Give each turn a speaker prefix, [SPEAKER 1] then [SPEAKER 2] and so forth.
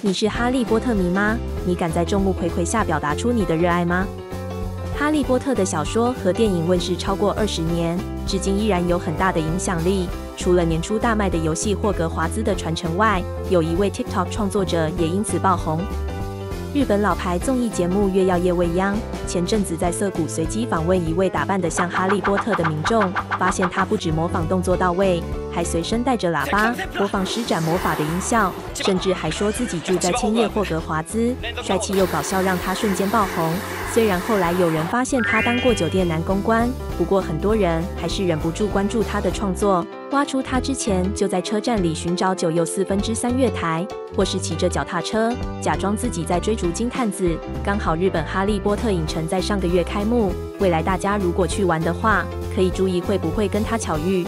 [SPEAKER 1] 你是哈利波特迷吗？你敢在众目睽睽下表达出你的热爱吗？哈利波特的小说和电影问世超过20年，至今依然有很大的影响力。除了年初大卖的游戏霍格华兹的传承外，有一位 TikTok 创作者也因此爆红。日本老牌综艺节目《月曜夜未央》前阵子在涩谷随机访问一位打扮得像哈利波特的民众，发现他不止模仿动作到位，还随身带着喇叭播放施展魔法的音效，甚至还说自己住在千叶霍格华兹，帅气又搞笑，让他瞬间爆红。虽然后来有人发现他当过酒店男公关，不过很多人还是忍不住关注他的创作。挖出他之前就在车站里寻找9又3/4月台，或是骑着脚踏车假装自己在追逐金探子。刚好日本哈利波特影城在上个月开幕，未来大家如果去玩的话，可以注意会不会跟他巧遇。